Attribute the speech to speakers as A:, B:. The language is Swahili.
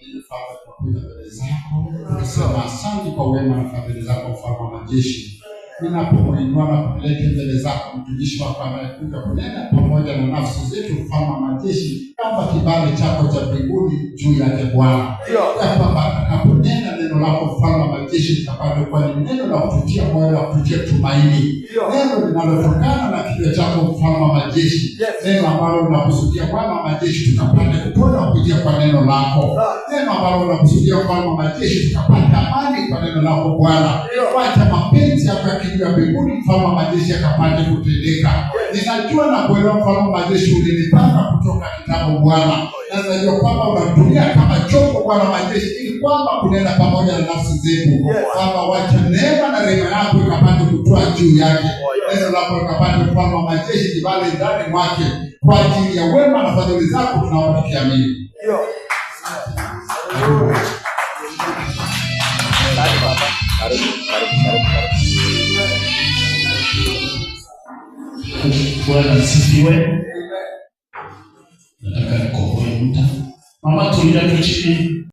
A: hii Baba, tunakuja mbele zako tukisema asante kwa wema na fadhili zako, Mfalme wa majeshi. Ninapokuinua na kupeleka mbele zako mtumishi wako anayekuja kunena pamoja na nafsi zetu, Mfalme wa majeshi, naomba kibali chako cha mbinguni juu yake Bwana, ya kwamba atakaponena neno lako, Mfalme wa majeshi, litakalo kuwa ni neno la kututia moyo, la kututia tumaini, neno linalotokana na kinywa chako, Mfalme wa majeshi, neno ambalo linakusudia Bwana wa majeshi tukapate kupona kupitia kwa neno lako, neno ambalo linakusudia Mfalme wa majeshi tukapate amani kwa neno lako Bwana. Wacha mapenzi yako ya kinywa mbinguni, Mfalme wa majeshi, akapate kutendeka. Ninajua na kuelewa, Mfalme wa majeshi, ulinipanga kutoka kitambo Bwana, na najua kwamba unatumia kama chombo Bwana wa majeshi, ili kwamba kunena pamoja na nafsi zetu. Kwamba wacha neema na rehema yako ikapate kutoa juu yake, neno lako likapate, Mfalme wa majeshi, kibali ndani mwake, kwa ajili ya wema na fadhili zako tunaomba tukiamini.
B: Bwana asifiwe. Nataka nikohoe muda. Mama tulia tu chini.